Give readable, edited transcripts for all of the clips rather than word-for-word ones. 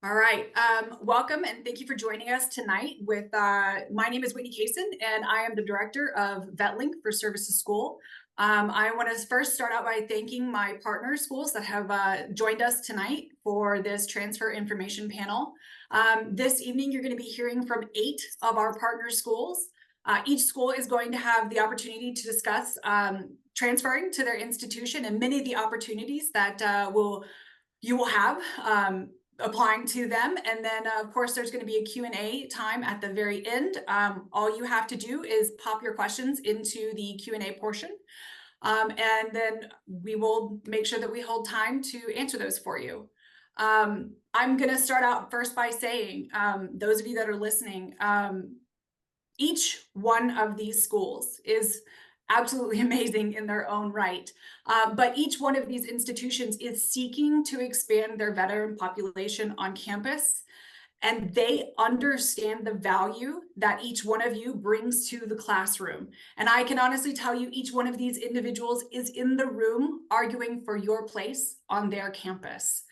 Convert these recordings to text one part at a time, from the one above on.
All right, welcome and thank you for joining us tonight with, my name is Whitney Kaysen and I am the director of VetLink for Services School. I want to first start out by thanking my partner schools that have joined us tonight for this transfer information panel. This evening, you're going to be hearing from 8 of our partner schools. Each school is going to have the opportunity to discuss transferring to their institution and many of the opportunities that you will have applying to them. And then of course, there's going to be a Q&A time at the very end. All you have to do is pop your questions into the Q&A portion. And then we will make sure that we hold time to answer those for you. I'm going to start out first by saying, those of you that are listening, each one of these schools is absolutely amazing in their own right. But each one of these institutions is seeking to expand their veteran population on campus. And they understand the value that each one of you brings to the classroom. And I can honestly tell you, each one of these individuals is in the room arguing for your place on their campus.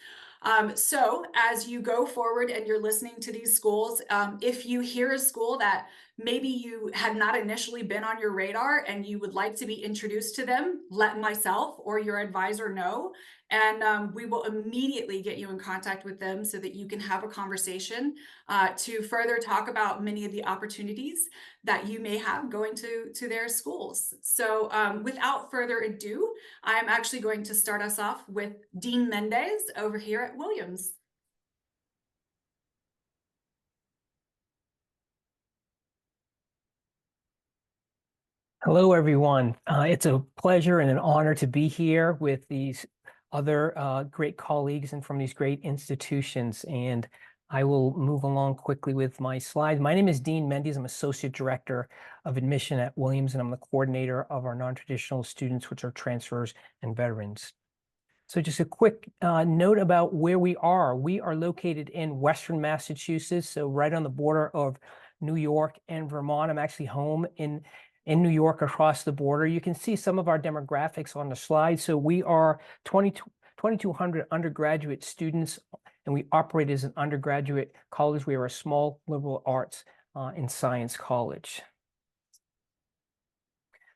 So as you go forward and you're listening to these schools, if you hear a school that maybe you had not initially been on your radar and you would like to be introduced to them, let myself or your advisor know. And we will immediately get you in contact with them so that you can have a conversation to further talk about many of the opportunities that you may have going to their schools. So without further ado, I'm actually going to start us off with Dean Mendez over here at Williams. Hello, everyone. It's a pleasure and an honor to be here with these other great colleagues and from these great institutions. And I will move along quickly with my slides. My name is Dean Mendez. I'm Associate Director of Admission at Williams, and I'm the coordinator of our non-traditional students, which are transfers and veterans. So just a quick note about where we are. We are located in Western Massachusetts, so right on the border of New York and Vermont. I'm actually home in New York across the border. You can see some of our demographics on the slide. So we are 2,200 undergraduate students, and we operate as an undergraduate college. We are a small liberal arts and science college.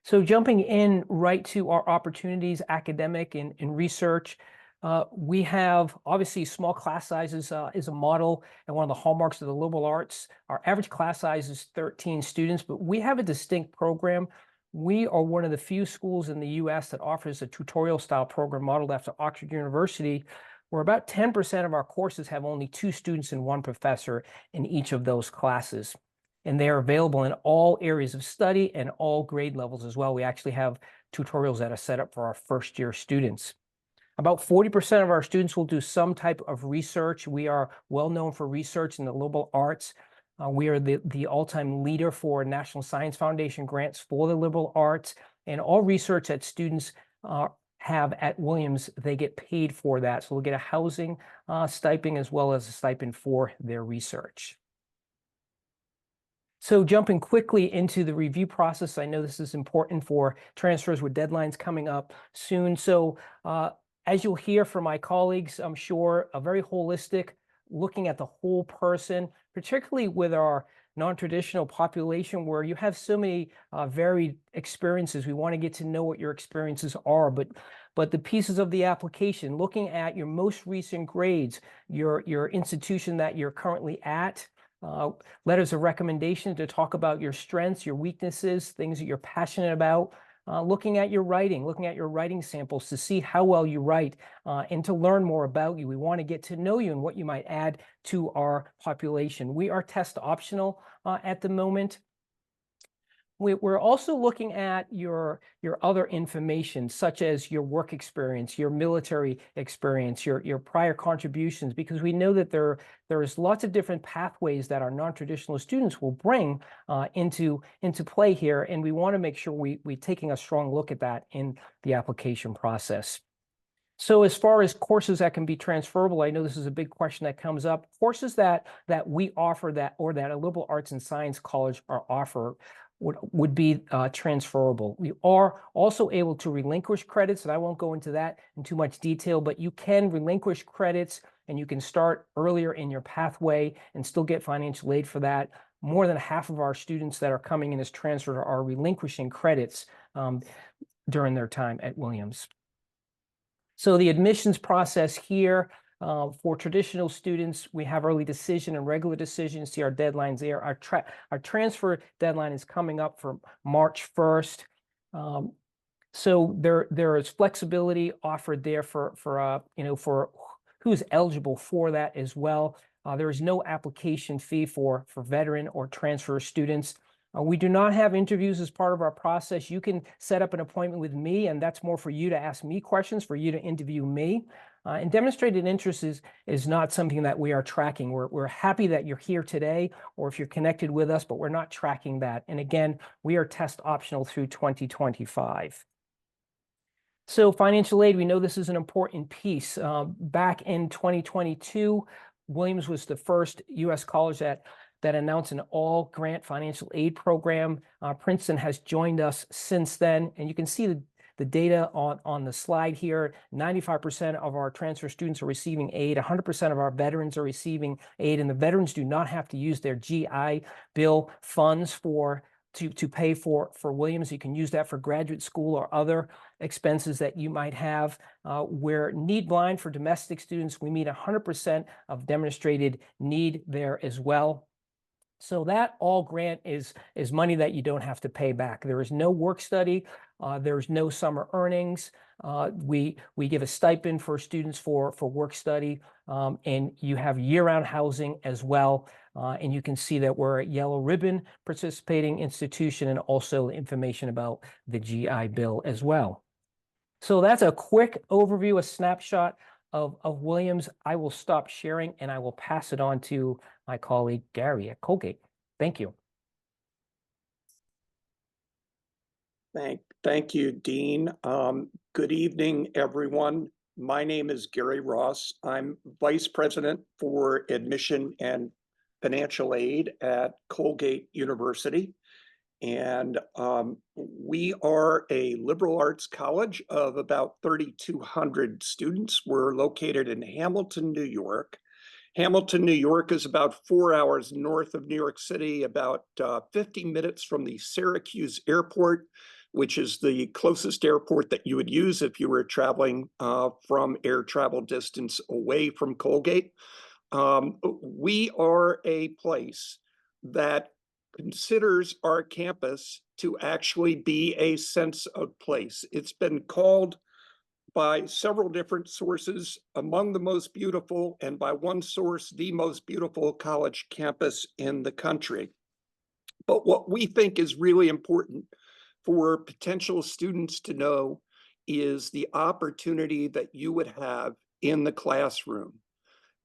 So jumping in right to our opportunities, academic and research, we have obviously small class sizes is a model and one of the hallmarks of the liberal arts. Our average class size is 13 students, but we have a distinct program. We are one of the few schools in the US that offers a tutorial style program modeled after Oxford University, where about 10% of our courses have only 2 students and 1 professor in each of those classes. And they are available in all areas of study and all grade levels as well. We actually have tutorials that are set up for our first year students. About 40% of our students will do some type of research. We are well known for research in the liberal arts. We are the all-time leader for National Science Foundation grants for the liberal arts. And all research that students have at Williams, they get paid for that. So they'll get a housing stipend as well as a stipend for their research. So jumping quickly into the review process, I know this is important for transfers with deadlines coming up soon. So as you'll hear from my colleagues, I'm sure, a very holistic, looking at the whole person, particularly with our non-traditional population where you have so many varied experiences. We want to get to know what your experiences are, but the pieces of the application, looking at your most recent grades, your institution that you're currently at, letters of recommendation to talk about your strengths, your weaknesses, things that you're passionate about, looking at your writing samples to see how well you write and to learn more about you. We want to get to know you and what you might add to our population. We are test optional at the moment. We're also looking at your other information, such as your work experience, your military experience, your prior contributions, because we know that there's lots of different pathways that our non-traditional students will bring into play here, and we want to make sure we're taking a strong look at that in the application process. So as far as courses that can be transferable, I know this is a big question that comes up. Courses that we offer that a liberal arts and science college offer would be transferable. We are also able to relinquish credits, and I won't go into that in too much detail, but you can relinquish credits and you can start earlier in your pathway and still get financial aid for that. More than half of our students that are coming in as transfer are relinquishing credits during their time at Williams. So the admissions process here, for traditional students, we have early decision and regular decision. See our deadlines there. Our transfer deadline is coming up for March 1st. So there is flexibility offered there for who's eligible for that as well. There is no application fee for veteran or transfer students. We do not have interviews as part of our process. You can set up an appointment with me, and that's more for you to ask me questions, for you to interview me. And demonstrated interest is not something that we are tracking. We're happy that you're here today, or if you're connected with us, but we're not tracking that. And again, we are test optional through 2025. So financial aid, we know this is an important piece. Back in 2022, Williams was the first U.S. college that announced an all-grant financial aid program. Princeton has joined us since then, and you can see the data on the slide here. 95% of our transfer students are receiving aid. 100% of our veterans are receiving aid, and the veterans do not have to use their GI Bill funds to pay for Williams. You can use that for graduate school or other expenses that you might have. We're need blind for domestic students. We meet 100% of demonstrated need there as well. So that all grant is money that you don't have to pay back. There is no work study. There's no summer earnings. We give a stipend for students for work study, and you have year-round housing as well. And you can see that we're a yellow ribbon participating institution, and also information about the GI Bill as well. So that's a quick overview, a snapshot of Williams. I will stop sharing and I will pass it on to my colleague Gary at Colgate. Thank you. Thank you, Dean. Good evening, everyone. My name is Gary Ross. I'm Vice President for Admission and Financial Aid at Colgate University. And we are a liberal arts college of about 3,200 students. We're located in Hamilton, New York. Hamilton, New York is about 4 hours north of New York City, about 50 minutes from the Syracuse airport, which is the closest airport that you would use if you were traveling from air travel distance away from Colgate. We are a place that considers our campus to actually be a sense of place. It's been called by several different sources among the most beautiful, and by one source, the most beautiful college campus in the country. But what we think is really important for potential students to know is the opportunity that you would have in the classroom.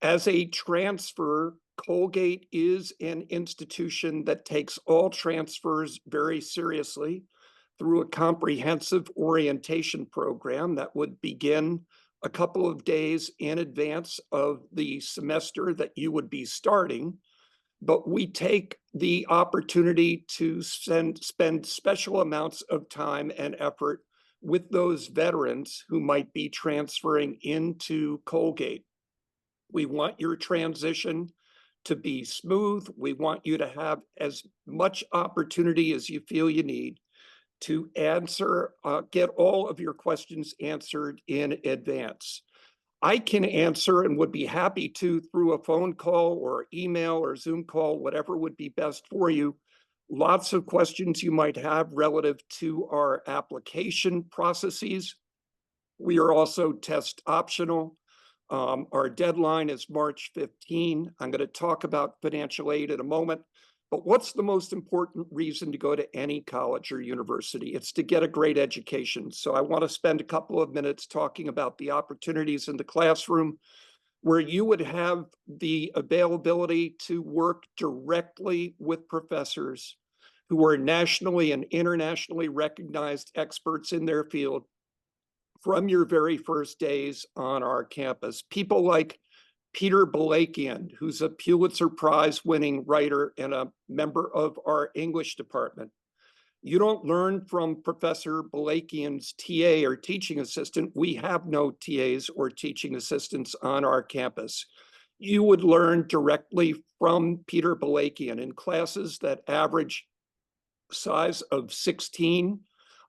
As a transfer, Colgate is an institution that takes all transfers very seriously through a comprehensive orientation program that would begin a couple of days in advance of the semester that you would be starting. But we take the opportunity to spend special amounts of time and effort with those veterans who might be transferring into Colgate. We want your transition to be smooth. We want you to have as much opportunity as you feel you need to get all of your questions answered in advance. I can answer and would be happy to through a phone call or email or Zoom call, whatever would be best for you. Lots of questions you might have relative to our application processes. We are also test optional. Our deadline is March 15. I'm going to talk about financial aid in a moment. But what's the most important reason to go to any college or university? It's to get a great education. So I want to spend a couple of minutes talking about the opportunities in the classroom where you would have the availability to work directly with professors who are nationally and internationally recognized experts in their field from your very first days on our campus. People like Peter Balakian, who's a Pulitzer Prize winning writer and a member of our English department. You don't learn from Professor Balakian's TA or teaching assistant. We have no TAs or teaching assistants on our campus. You would learn directly from Peter Balakian in classes that average size of 16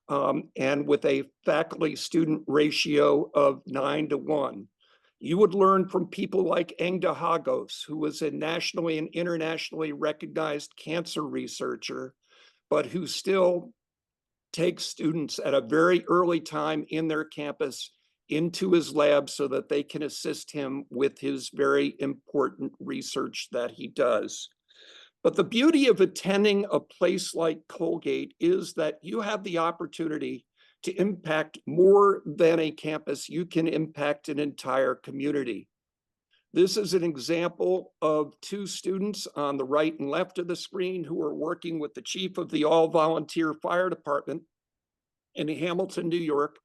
and with a faculty-student ratio of 9:1. You would learn from people like Engda Hagos, who was a nationally and internationally recognized cancer researcher, but who still takes students at a very early time in their campus into his lab so that they can assist him with his very important research that he does. But the beauty of attending a place like Colgate is that you have the opportunity to impact more than a campus. You can impact an entire community. This is an example of two students on the right and left of the screen who are working with the chief of the all-volunteer fire department in Hamilton, New York,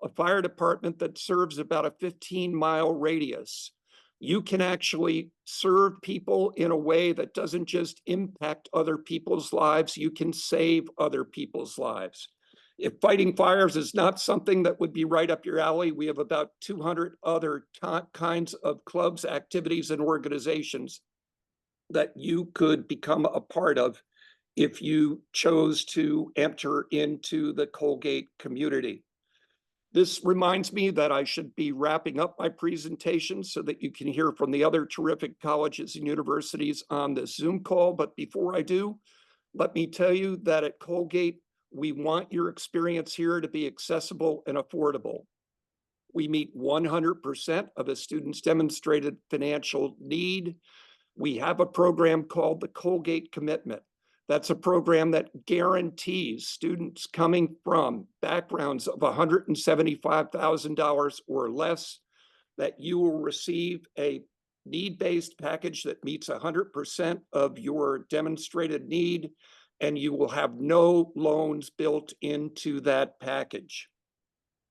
a fire department that serves about a 15-mile radius. You can actually serve people in a way that doesn't just impact other people's lives, you can save other people's lives. If fighting fires is not something that would be right up your alley, we have about 200 other kinds of clubs, activities, and organizations that you could become a part of if you chose to enter into the Colgate community. This reminds me that I should be wrapping up my presentation so that you can hear from the other terrific colleges and universities on this Zoom call. But before I do, let me tell you that at Colgate, we want your experience here to be accessible and affordable. We meet 100% of a student's demonstrated financial need. We have a program called the Colgate Commitment. That's a program that guarantees students coming from backgrounds of $175,000 or less that you will receive a need-based package that meets 100% of your demonstrated need, and you will have no loans built into that package.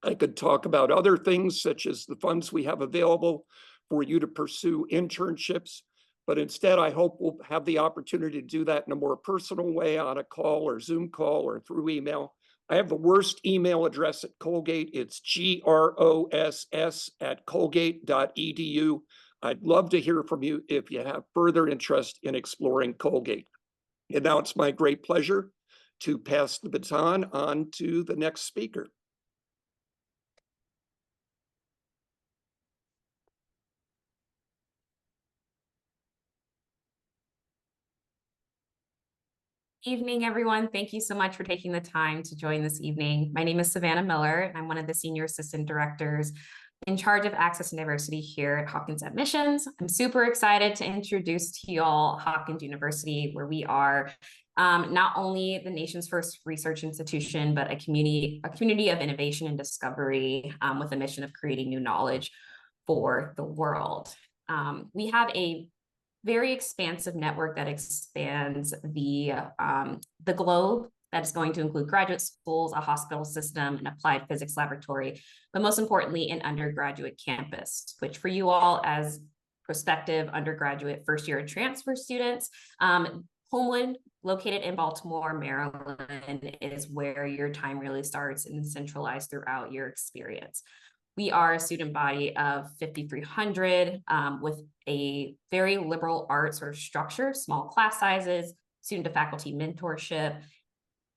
I could talk about other things such as the funds we have available for you to pursue internships, but instead I hope we'll have the opportunity to do that in a more personal way on a call or Zoom call or through email. I have the worst email address at Colgate. It's gross@colgate.edu. I'd love to hear from you if you have further interest in exploring Colgate. And now it's my great pleasure to pass the baton on to the next speaker. Evening, everyone. Thank you so much for taking the time to join this evening. My name is Savannah Miller, and I'm one of the senior assistant directors in charge of access and diversity here at Hopkins Admissions. I'm super excited to introduce to you all Hopkins University, where we are not only the nation's first research institution, but a community of innovation and discovery with a mission of creating new knowledge for the world. We have a very expansive network that expands the globe. That is going to include graduate schools, a hospital system, an applied physics laboratory, but most importantly, an undergraduate campus, which for you all as prospective undergraduate first-year transfer students, Homewood, located in Baltimore, Maryland, is where your time really starts and centralized throughout your experience. We are a student body of 5,300 with a very liberal art sort of structure, small class sizes, student to faculty mentorship,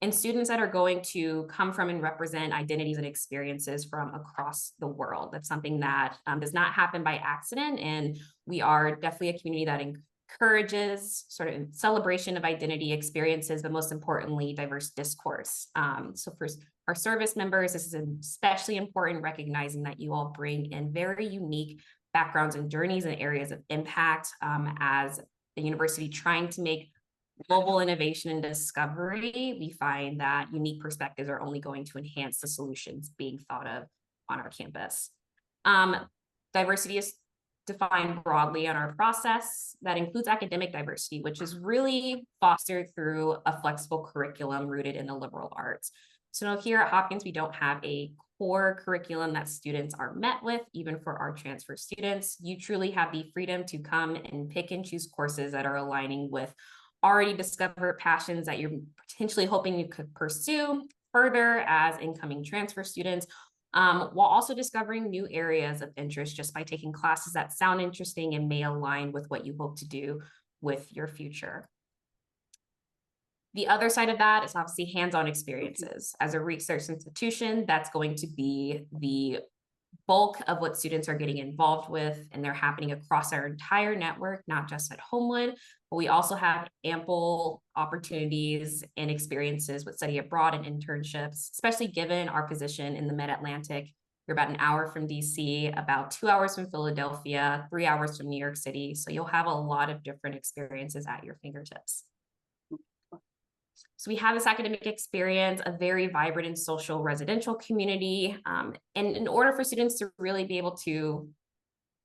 and students that are going to come from and represent identities and experiences from across the world. That's something that does not happen by accident. And we are definitely a community that encourages sort of celebration of identity experiences, but most importantly, diverse discourse. So for our service members, this is especially important, recognizing that you all bring in very unique backgrounds and journeys and areas of impact as the university trying to make global innovation and discovery. We find that unique perspectives are only going to enhance the solutions being thought of on our campus. Diversity is defined broadly on our process. That includes academic diversity, which is really fostered through a flexible curriculum rooted in the liberal arts. So here at Hopkins, we don't have a core curriculum that students are met with, even for our transfer students. You truly have the freedom to come and pick and choose courses that are aligning with already discovered passions that you're potentially hoping you could pursue further as incoming transfer students, while also discovering new areas of interest just by taking classes that sound interesting and may align with what you hope to do with your future. The other side of that is obviously hands-on experiences. As a research institution, that's going to be the bulk of what students are getting involved with, and they're happening across our entire network, not just at Homewood, but we also have ample opportunities and experiences with study abroad and internships, especially given our position in the Mid-Atlantic. We're about an hour from DC, about 2 hours from Philadelphia, 3 hours from New York City. So you'll have a lot of different experiences at your fingertips. So we have this academic experience, a very vibrant and social residential community. And in order for students to really be able to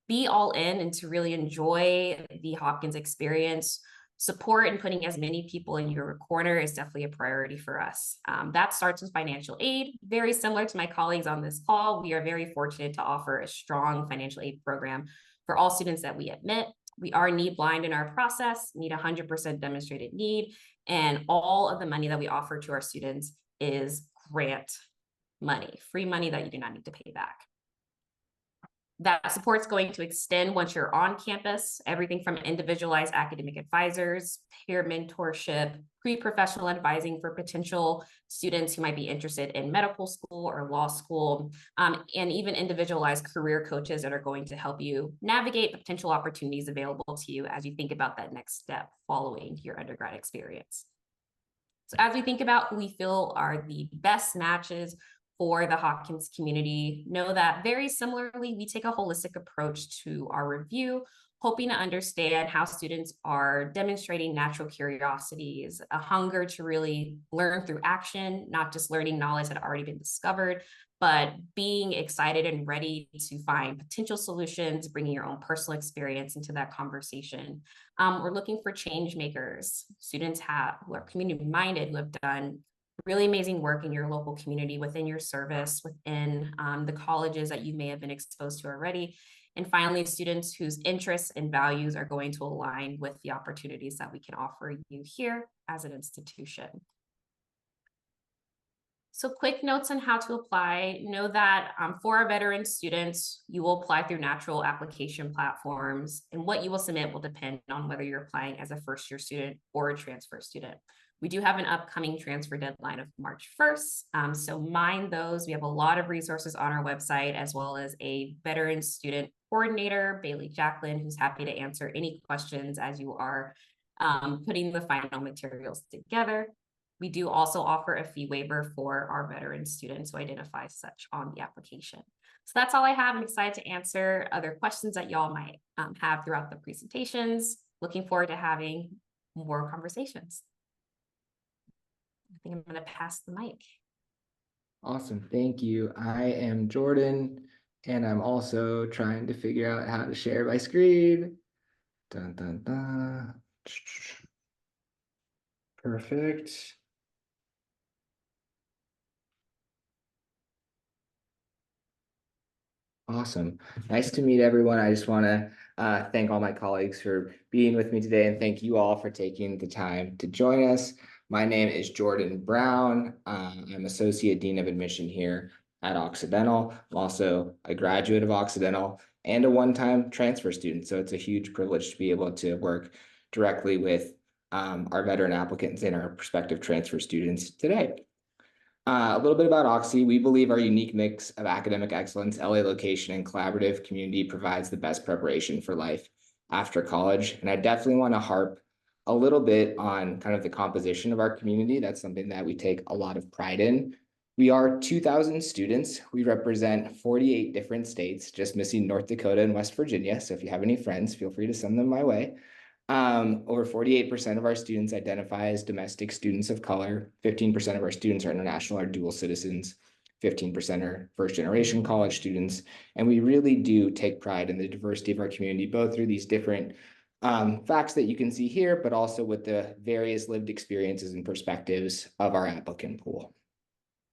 be all in and to really enjoy the Hopkins experience, support and putting as many people in your corner is definitely a priority for us. That starts with financial aid. Very similar to my colleagues on this call, we are very fortunate to offer a strong financial aid program for all students that we admit. We are need blind in our process, need 100% demonstrated need, and all of the money that we offer to our students is grant money, free money that you do not need to pay back. That support's going to extend once you're on campus, everything from individualized academic advisors, peer mentorship, pre-professional advising for potential students who might be interested in medical school or law school, and even individualized career coaches that are going to help you navigate the potential opportunities available to you as you think about that next step following your undergrad experience. So as we think about who we feel are the best matches for the Hopkins community, know that very similarly, we take a holistic approach to our review, hoping to understand how students are demonstrating natural curiosities, a hunger to really learn through action, not just learning knowledge that had already been discovered, but being excited and ready to find potential solutions, bringing your own personal experience into that conversation. We're looking for change makers, students who are community minded, who have done really amazing work in your local community, within your service, within the colleges that you may have been exposed to already. And finally, students whose interests and values are going to align with the opportunities that we can offer you here as an institution. So quick notes on how to apply. Know that for our veteran students, you will apply through natural application platforms, and what you will submit will depend on whether you're applying as a first-year student or a transfer student. We do have an upcoming transfer deadline of March 1st, so mind those. We have a lot of resources on our website, as well as a veteran student coordinator, Bailey Jacqueline, who's happy to answer any questions as you are putting the final materials together. We do also offer a fee waiver for our veteran students who identify such on the application. So that's all I have. I'm excited to answer other questions that y'all might have throughout the presentations. Looking forward to having more conversations. I think I'm going to pass the mic. Awesome. Thank you. I am Jordan, and I'm also trying to figure out how to share my screen. Dun, dun, dun. Perfect. Awesome. Nice to meet everyone. I just want to thank all my colleagues for being with me today, and thank you all for taking the time to join us. My name is Jordan Brown. I'm Associate Dean of Admission here at Occidental. I'm also a graduate of Occidental and a one-time transfer student. So it's a huge privilege to be able to work directly with our veteran applicants and our prospective transfer students today. A little bit about Oxy. We believe our unique mix of academic excellence, LA location, and collaborative community provides the best preparation for life after college. And I definitely want to harp a little bit on kind of the composition of our community. That's something that we take a lot of pride in. We are 2,000 students. We represent 48 different states, just missing North Dakota and West Virginia. So if you have any friends, feel free to send them my way. Over 48% of our students identify as domestic students of color. 15% of our students are international or dual citizens. 15% are first-generation college students. And we really do take pride in the diversity of our community, both through these different facts that you can see here, but also with the various lived experiences and perspectives of our applicant pool.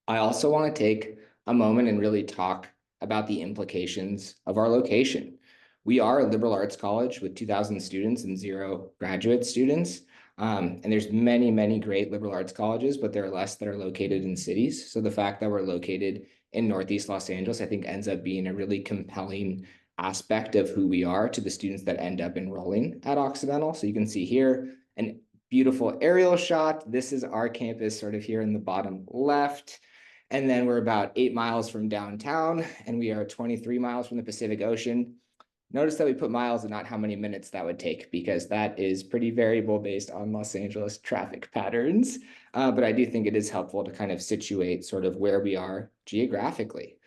I also want to take a moment and really talk about the implications of our location. We are a liberal arts college with 2,000 students and 0 graduate students. And there's many, many great liberal arts colleges, but there are less that are located in cities. So the fact that we're located in Northeast Los Angeles, I think ends up being a really compelling aspect of who we are to the students that end up enrolling at Occidental. So you can see here an beautiful aerial shot. This is our campus sort of here in the bottom left. And then we're about 8 miles from downtown, and we are 23 miles from the Pacific Ocean. Notice that we put miles and not how many minutes that would take, because that is pretty variable based on Los Angeles traffic patterns. But I do think it is helpful to kind of situate sort of where we are geographically.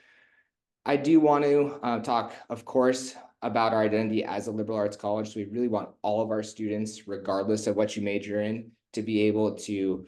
I do want to talk, of course, about our identity as a liberal arts college. So we really want all of our students, regardless of what you major in, to be able to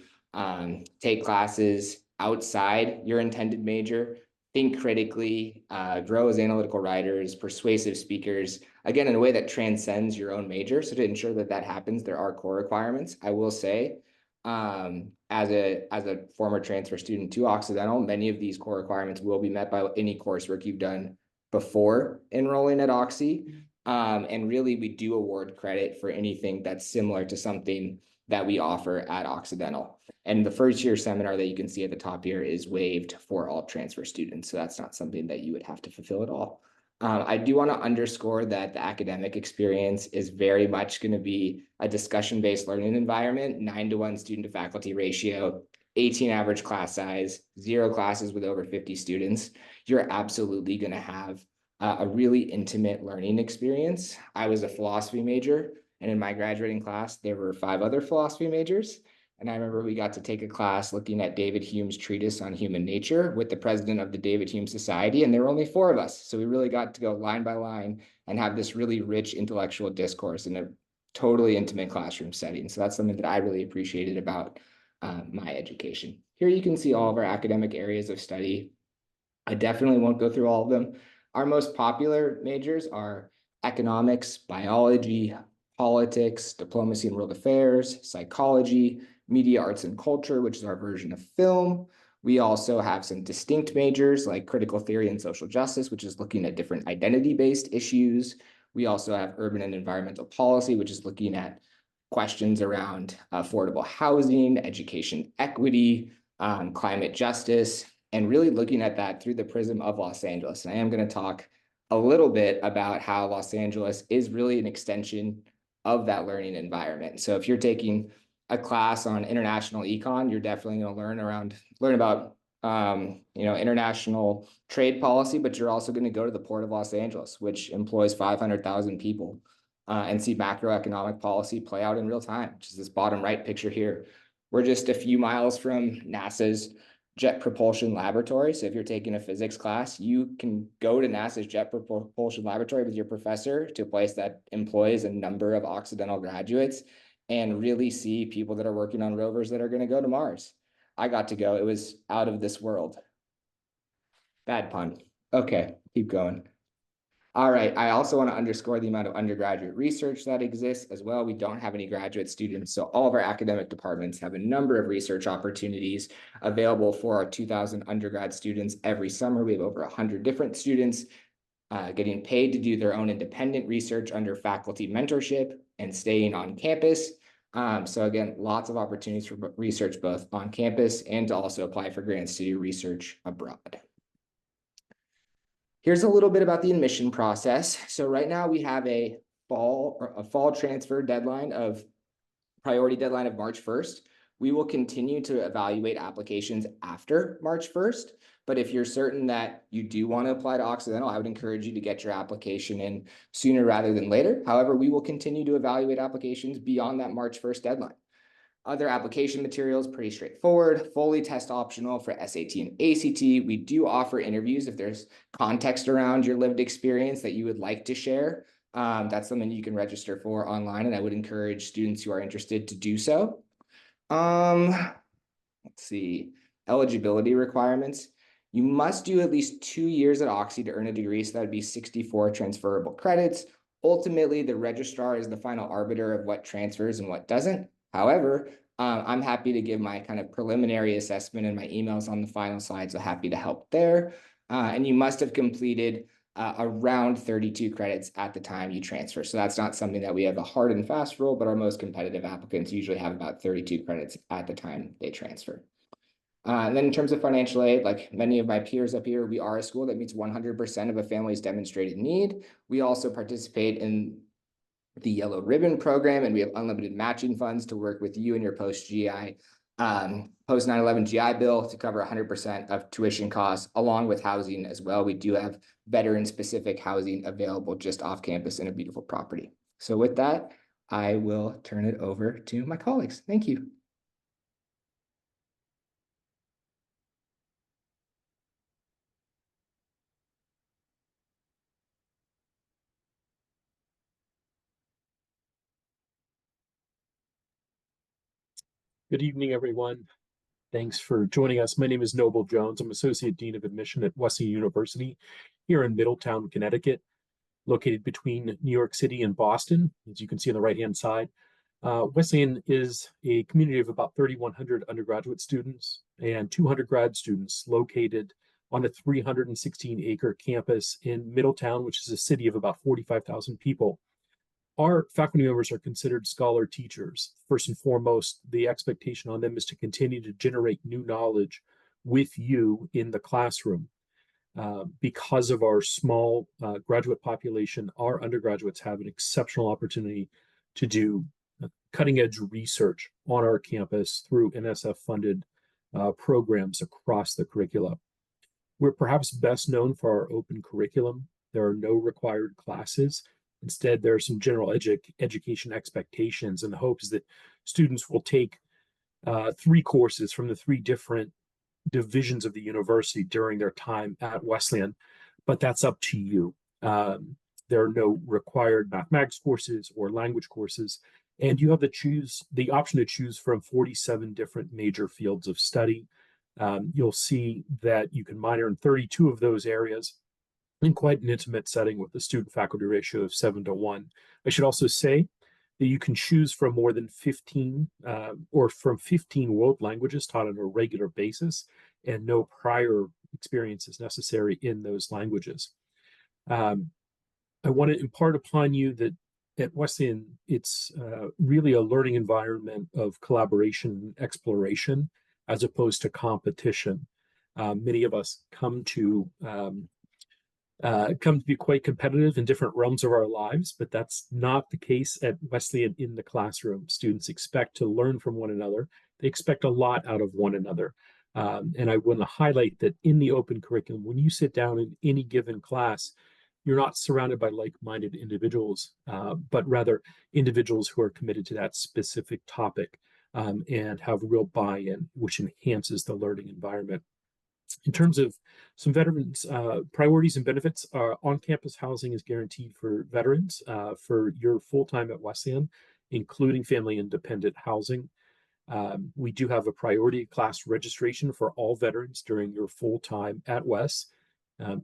take classes outside your intended major, think critically, grow as analytical writers, persuasive speakers, again, in a way that transcends your own major. So to ensure that that happens, there are core requirements. I will say, as a former transfer student to Occidental, many of these core requirements will be met by any coursework you've done before enrolling at Oxy. And really, we do award credit for anything that's similar to something that we offer at Occidental. And the first year seminar that you can see at the top here is waived for all transfer students. So that's not something that you would have to fulfill at all. I do want to underscore that the academic experience is very much going to be a discussion-based learning environment, 9-to-1 student to faculty ratio, 18 average class size, 0 classes with over 50 students. You're absolutely going to have a really intimate learning experience. I was a philosophy major, and in my graduating class, there were 5 other philosophy majors. And I remember we got to take a class looking at David Hume's treatise on human nature with the president of the David Hume Society, and there were only 4 of us. So we really got to go line by line and have this really rich intellectual discourse in a totally intimate classroom setting. So that's something that I really appreciated about my education. Here you can see all of our academic areas of study. I definitely won't go through all of them. Our most popular majors are economics, biology, politics, diplomacy and world affairs, psychology, media arts and culture, which is our version of film. We also have some distinct majors like critical theory and social justice, which is looking at different identity-based issues. We also have urban and environmental policy, which is looking at questions around affordable housing, education equity, climate justice, and really looking at that through the prism of Los Angeles. And I am going to talk a little bit about how Los Angeles is really an extension of that learning environment. So if you're taking a class on international econ, you're definitely going to learn about international trade policy, but you're also going to go to the Port of Los Angeles, which employs 500,000 people, and see macroeconomic policy play out in real time, which is this bottom right picture here. We're just a few miles from NASA's Jet Propulsion Laboratory. So if you're taking a physics class, you can go to NASA's Jet Propulsion Laboratory with your professor, to a place that employs a number of Occidental graduates, and really see people that are working on rovers that are going to go to Mars. I got to go. It was out of this world. Bad pun. Okay, keep going. All right, I also want to underscore the amount of undergraduate research that exists as well. We don't have any graduate students, so all of our academic departments have a number of research opportunities available for our 2,000 undergrad students every summer. We have over 100 different students getting paid to do their own independent research under faculty mentorship and staying on campus. So again, lots of opportunities for research both on campus and to also apply for grants to do research abroad. Here's a little bit about the admission process. So right now we have a fall transfer deadline priority deadline of March 1st. We will continue to evaluate applications after March 1st. But if you're certain that you do want to apply to Occidental, I would encourage you to get your application in sooner rather than later. However, we will continue to evaluate applications beyond that March 1st deadline. Other application materials, pretty straightforward, fully test optional for SAT and ACT. We do offer interviews if there's context around your lived experience that you would like to share. That's something you can register for online, and I would encourage students who are interested to do so. Let's see, eligibility requirements. You must do at least 2 years at Oxy to earn a degree, so that would be 64 transferable credits. Ultimately, the registrar is the final arbiter of what transfers and what doesn't. However, I'm happy to give my kind of preliminary assessment, and my emails on the final slide, so happy to help there. And you must have completed around 32 credits at the time you transfer. So that's not something that we have a hard and fast rule, but our most competitive applicants usually have about 32 credits at the time they transfer. And then in terms of financial aid, like many of my peers up here, we are a school that meets 100% of a family's demonstrated need. We also participate in the Yellow Ribbon program, and we have unlimited matching funds to work with you and your post-GI, post 9/11 GI Bill to cover 100% of tuition costs, along with housing as well. We do have veteran-specific housing available just off campus in a beautiful property. So with that, I will turn it over to my colleagues. Thank you. Good evening, everyone. Thanks for joining us. My name is Noble Jones. I'm Associate Dean of Admission at Wesleyan University here in Middletown, Connecticut, located between New York City and Boston, as you can see on the right-hand side. Wesleyan is a community of about 3,100 undergraduate students and 200 grad students located on a 316-acre campus in Middletown, which is a city of about 45,000 people. Our faculty members are considered scholar teachers. First and foremost, the expectation on them is to continue to generate new knowledge with you in the classroom. Because of our small graduate population, our undergraduates have an exceptional opportunity to do cutting-edge research on our campus through NSF-funded programs across the curricula. We're perhaps best known for our open curriculum. There are no required classes. Instead, there are some general education expectations, and the hope is that students will take 3 courses from the 3 different divisions of the university during their time at Wesleyan, but that's up to you. There are no required mathematics courses or language courses, and you have the option to choose from 47 different major fields of study. You'll see that you can minor in 32 of those areas in quite an intimate setting with a student-faculty ratio of 7:1. I should also say that you can choose from more than 15 or from 15 world languages taught on a regular basis, and no prior experience is necessary in those languages. I want to impart upon you that at Wesleyan, it's really a learning environment of collaboration and exploration as opposed to competition. Many of us come to be quite competitive in different realms of our lives, but that's not the case at Wesleyan in the classroom. Students expect to learn from one another. They expect a lot out of one another. And I want to highlight that in the open curriculum, when you sit down in any given class, you're not surrounded by like-minded individuals, but rather individuals who are committed to that specific topic and have real buy-in, which enhances the learning environment. In terms of some veterans priorities and benefits, on-campus housing is guaranteed for veterans for your full time at Wesleyan, including family independent housing. We do have a priority class registration for all veterans during your full time at Wes.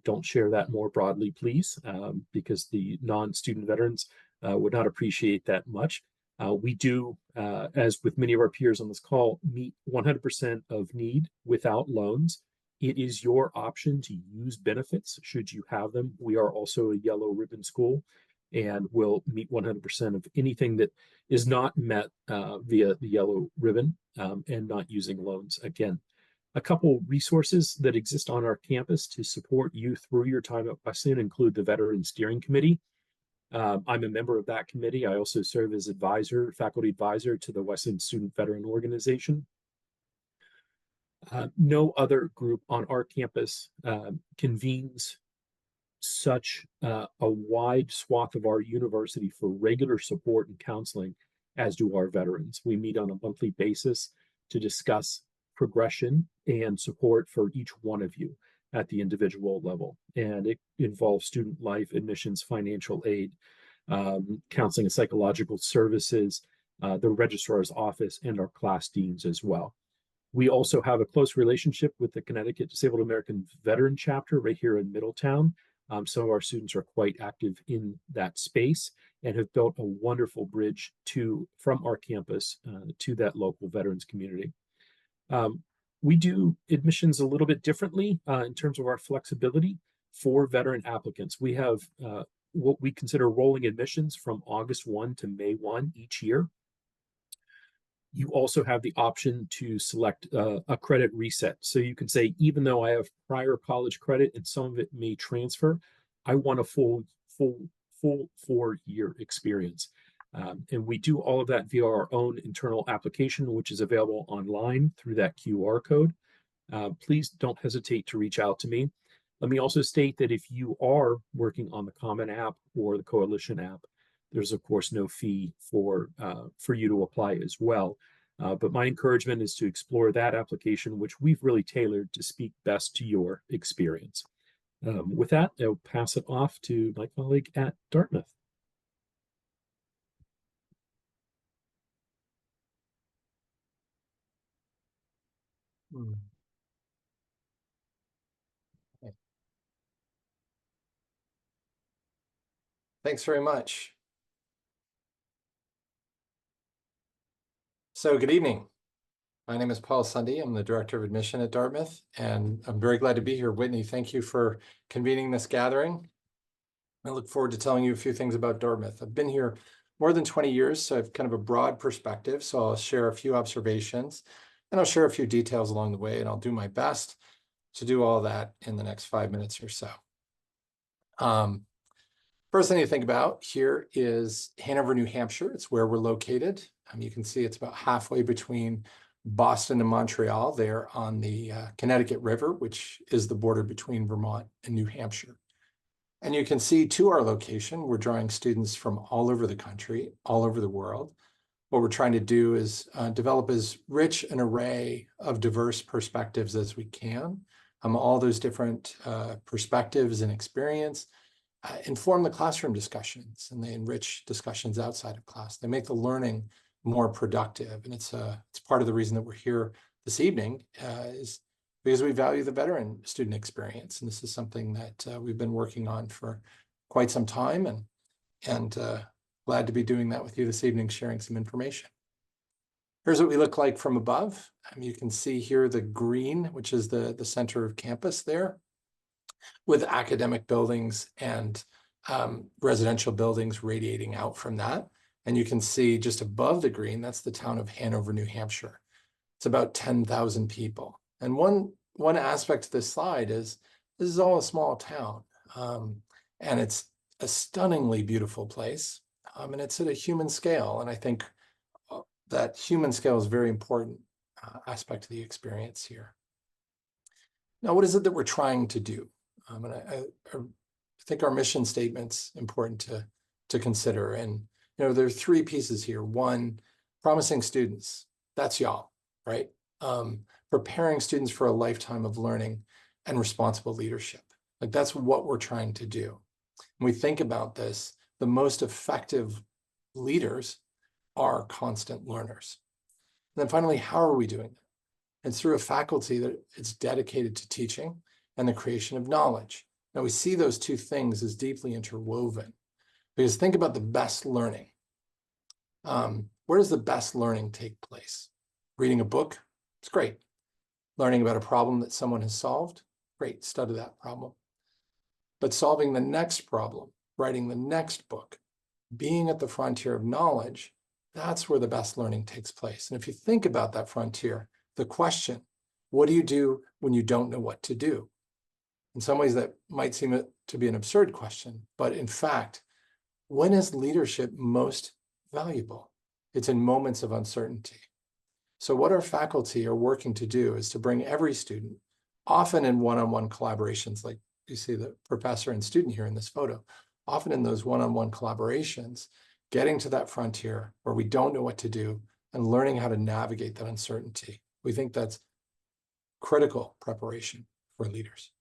Don't share that more broadly, please, because the non-student veterans would not appreciate that much. We do, as with many of our peers on this call, meet 100% of need without loans. It is your option to use benefits should you have them. We are also a yellow ribbon school and will meet 100% of anything that is not met via the yellow ribbon and not using loans. Again, a couple resources that exist on our campus to support you through your time at Wesleyan include the Veteran Steering Committee. I'm a member of that committee. I also serve as faculty advisor to the Wesleyan Student Veteran Organization. No other group on our campus convenes such a wide swath of our university for regular support and counseling as do our veterans. We meet on a monthly basis to discuss progression and support for each one of you at the individual level. And it involves student life, admissions, financial aid, counseling and psychological services, the registrar's office, and our class deans as well. We also have a close relationship with the Connecticut Disabled American Veteran Chapter right here in Middletown. Some of our students are quite active in that space and have built a wonderful bridge from our campus to that local veterans community. We do admissions a little bit differently in terms of our flexibility. for veteran applicants. We have what we consider rolling admissions from August 1 to May 1 each year. You also have the option to select a credit reset. So you can say, even though I have prior college credit and some of it may transfer, I want a full 4-year experience. And we do all of that via our own internal application, which is available online through that QR code. Please don't hesitate to reach out to me. Let me also state that if you are working on the Common App or the Coalition app, there's of course no fee for you to apply as well. But my encouragement is to explore that application, which we've really tailored to speak best to your experience. With that, I'll pass it off to my colleague at Dartmouth. Thanks very much. So good evening. My name is Paul Sunday. I'm the Director of Admission at Dartmouth, and I'm very glad to be here. Whitney, thank you for convening this gathering. I look forward to telling you a few things about Dartmouth. I've been here more than 20 years, so I have kind of a broad perspective. So I'll share a few observations and I'll share a few details along the way, and I'll do my best to do all that in the next 5 minutes or so. First thing to think about here is Hanover, New Hampshire. It's where we're located. You can see it's about halfway between Boston and Montreal there on the Connecticut River, which is the border between Vermont and New Hampshire. And you can see to our location, we're drawing students from all over the country, all over the world. What we're trying to do is develop as rich an array of diverse perspectives as we can. All those different perspectives and experience inform the classroom discussions, and they enrich discussions outside of class. They make the learning more productive, and it's part of the reason that we're here this evening is because we value the veteran student experience, and this is something that we've been working on for quite some time, and glad to be doing that with you this evening, sharing some information. Here's what we look like from above. You can see here the green, which is the center of campus there, with academic buildings and residential buildings radiating out from that. And you can see just above the green, that's the town of Hanover, New Hampshire. It's about 10,000 people. And one aspect of this slide is this is all a small town. And it's a stunningly beautiful place. And it's at a human scale. And I think that human scale is a very important aspect of the experience here. Now, what is it that we're trying to do? And I think our mission statement's important to consider. And there are three pieces here. One, promising students. That's y'all, right? Preparing students for a lifetime of learning and responsible leadership. Like, that's what we're trying to do. When we think about this, the most effective leaders are constant learners. And then finally, how are we doing that? It's through a faculty that it's dedicated to teaching and the creation of knowledge. Now, we see those two things as deeply interwoven, because think about the best learning. Where does the best learning take place? Reading a book? It's great. Learning about a problem that someone has solved? Great, study that problem. But solving the next problem, writing the next book, being at the frontier of knowledge, that's where the best learning takes place. And if you think about that frontier, the question, what do you do when you don't know what to do? In some ways, that might seem to be an absurd question, but in fact, when is leadership most valuable? It's in moments of uncertainty. So what our faculty are working to do is to bring every student, often in one-on-one collaborations, like you see the professor and student here in this photo, often in those one-on-one collaborations, getting to that frontier where we don't know what to do and learning how to navigate that uncertainty. We think that's critical preparation for leaders.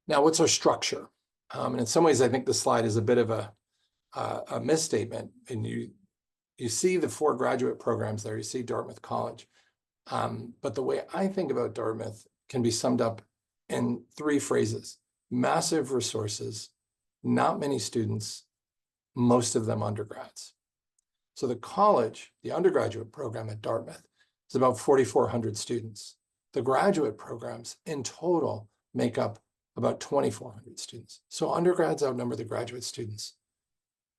Now, what's our structure? And in some ways, I think the slide is a bit of a misstatement. And you see the 4 graduate programs there. You see Dartmouth College. But the way I think about Dartmouth can be summed up in 3 phrases: massive resources, not many students, most of them undergrads. So the college, the undergraduate program at Dartmouth, is about 4,400 students. The graduate programs in total make up about 2,400 students. So undergrads outnumber the graduate students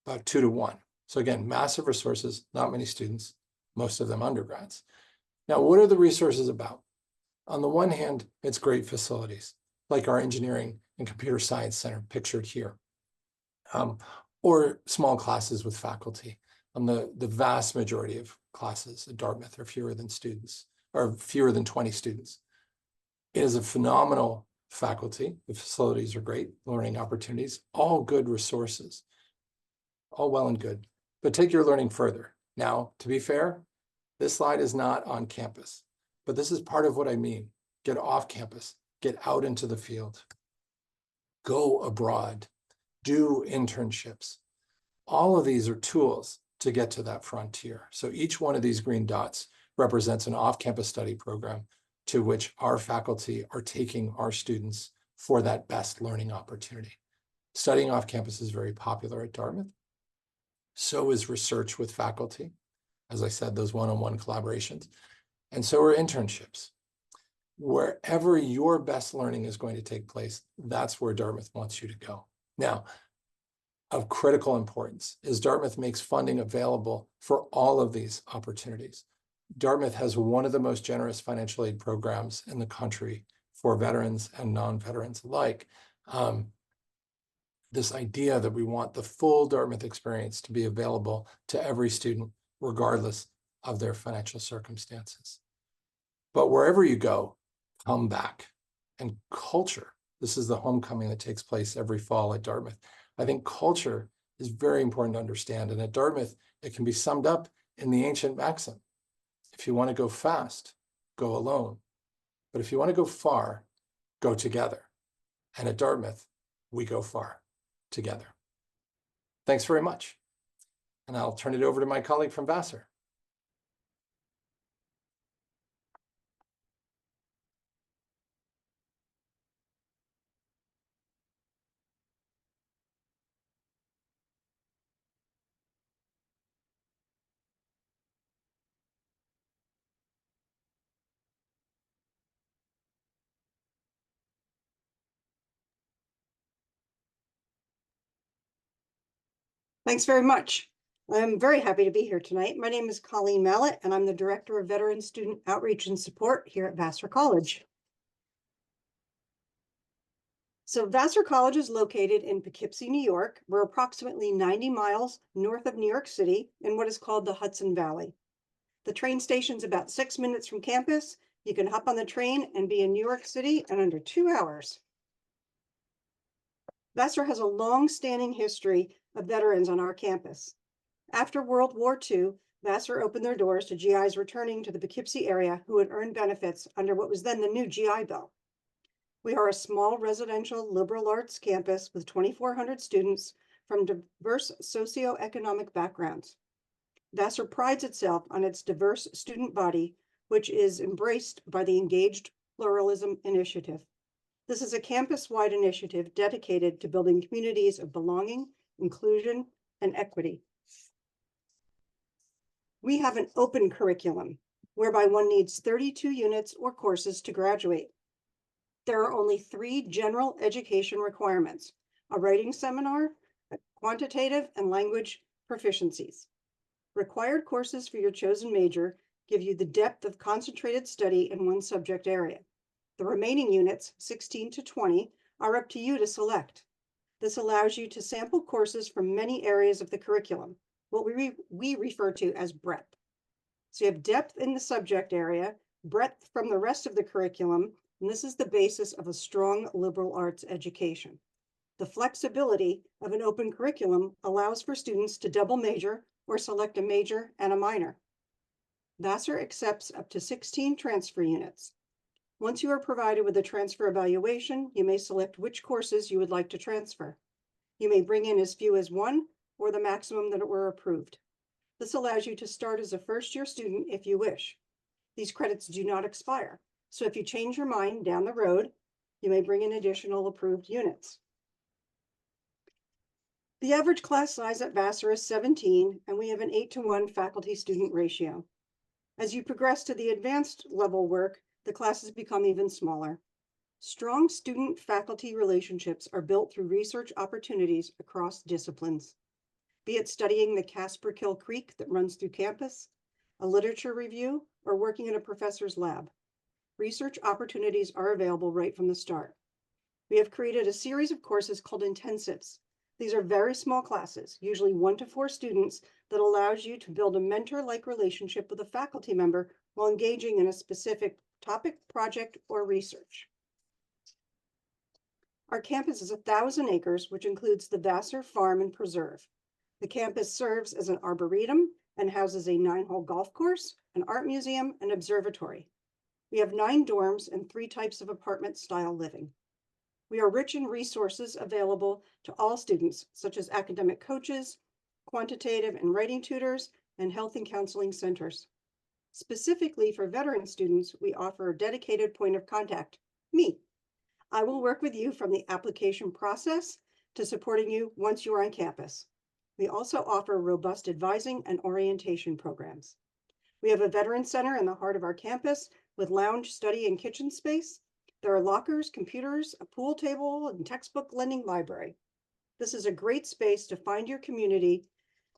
about 2 to 1. So again, massive resources, not many students, most of them undergrads. Now, what are the resources about? On the one hand, it's great facilities, like our engineering and computer science center pictured here, or small classes with faculty. The vast majority of classes at Dartmouth are fewer than 20 students. It is a phenomenal faculty. The facilities are great, learning opportunities, all good resources, all well and good. But take your learning further. Now, to be fair, this slide is not on campus, but this is part of what I mean. Get off campus, get out into the field, go abroad, do internships. All of these are tools to get to that frontier. So each one of these green dots represents an off-campus study program to which our faculty are taking our students for that best learning opportunity. Studying off campus is very popular at Dartmouth. So is research with faculty. As I said, those one-on-one collaborations. And so are internships. Wherever your best learning is going to take place, that's where Dartmouth wants you to go. Now, of critical importance is Dartmouth makes funding available for all of these opportunities. Dartmouth has one of the most generous financial aid programs in the country for veterans and non-veterans alike. This idea that we want the full Dartmouth experience to be available to every student, regardless of their financial circumstances. But wherever you go, come back. And culture, this is the homecoming that takes place every fall at Dartmouth. I think culture is very important to understand. And at Dartmouth, it can be summed up in the ancient maxim. If you want to go fast, go alone. But if you want to go far, go together. And at Dartmouth, we go far together. Thanks very much. And I'll turn it over to my colleague from Vassar. Thanks very much. I'm very happy to be here tonight. My name is Colleen Mallett, and I'm the Director of Veteran Student Outreach and Support here at Vassar College. So Vassar College is located in Poughkeepsie, New York. We're approximately 90 miles north of New York City in what is called the Hudson Valley. The train station's about 6 minutes from campus. You can hop on the train and be in New York City in under 2 hours. Vassar has a long-standing history of veterans on our campus. After World War II, Vassar opened their doors to GIs returning to the Poughkeepsie area who had earned benefits under what was then the new GI Bill. We are a small residential liberal arts campus with 2,400 students from diverse socioeconomic backgrounds. Vassar prides itself on its diverse student body, which is embraced by the Engaged Pluralism Initiative. This is a campus-wide initiative dedicated to building communities of belonging, inclusion, and equity. We have an open curriculum, whereby one needs 32 units or courses to graduate. There are only 3 general education requirements: a writing seminar, quantitative and language proficiencies. Required courses for your chosen major give you the depth of concentrated study in one subject area. The remaining units, 16 to 20, are up to you to select. This allows you to sample courses from many areas of the curriculum, what we refer to as breadth. So you have depth in the subject area, breadth from the rest of the curriculum, and this is the basis of a strong liberal arts education. The flexibility of an open curriculum allows for students to double major or select a major and a minor. Vassar accepts up to 16 transfer units. Once you are provided with a transfer evaluation, you may select which courses you would like to transfer. You may bring in as few as 1 or the maximum that were approved. This allows you to start as a first-year student if you wish. These credits do not expire, so if you change your mind down the road, you may bring in additional approved units. The average class size at Vassar is 17, and we have an 8-to-1 faculty-student ratio. As you progress to the advanced level work, the classes become even smaller. Strong student-faculty relationships are built through research opportunities across disciplines. Be it studying the Casper-Kill Creek that runs through campus, a literature review, or working in a professor's lab. Research opportunities are available right from the start. We have created a series of courses called intensives. These are very small classes, usually 1 to 4 students, that allows you to build a mentor-like relationship with a faculty member while engaging in a specific topic, project, or research. Our campus is 1,000 acres, which includes the Vassar Farm and Preserve. The campus serves as an arboretum and houses a 9-hole golf course, an art museum, and observatory. We have 9 dorms and 3 types of apartment-style living. We are rich in resources available to all students, such as academic coaches, quantitative and writing tutors, and health and counseling centers. Specifically for veteran students, we offer a dedicated point of contact, me. I will work with you from the application process to supporting you once you are on campus. We also offer robust advising and orientation programs. We have a veteran center in the heart of our campus with lounge, study, and kitchen space. There are lockers, computers, a pool table, and textbook lending library. This is a great space to find your community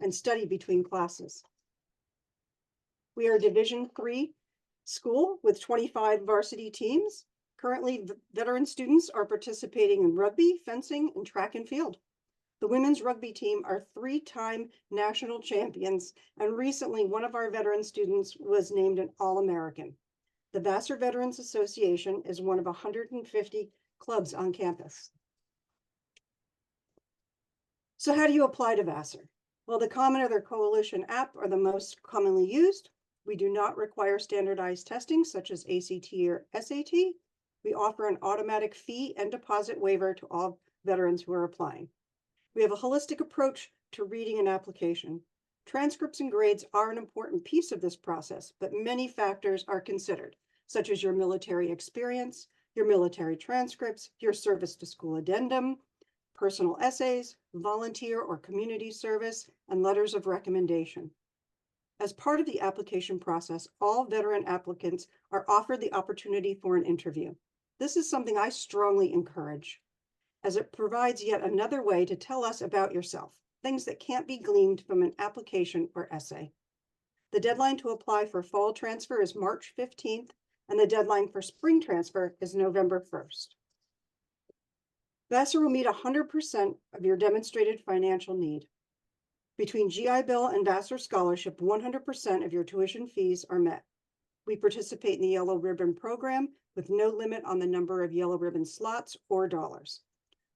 and study between classes. We are a Division III school with 25 varsity teams. Currently, veteran students are participating in rugby, fencing, and track and field. The women's rugby team are 3-time national champions, and recently one of our veteran students was named an All-American. The Vassar Veterans Association is one of 150 clubs on campus. So how do you apply to Vassar? Well, the Common Other Coalition app are the most commonly used. We do not require standardized testing such as ACT or SAT. We offer an automatic fee and deposit waiver to all veterans who are applying. We have a holistic approach to reading an application. Transcripts and grades are an important piece of this process, but many factors are considered, such as your military experience, your military transcripts, your service to school addendum, personal essays, volunteer or community service, and letters of recommendation. As part of the application process, all veteran applicants are offered the opportunity for an interview. This is something I strongly encourage, as it provides yet another way to tell us about yourself, things that can't be gleaned from an application or essay. The deadline to apply for fall transfer is March 15th, and the deadline for spring transfer is November 1st. Vassar will meet 100% of your demonstrated financial need. Between GI Bill and Vassar Scholarship, 100% of your tuition fees are met. We participate in the Yellow Ribbon program with no limit on the number of Yellow Ribbon slots or dollars.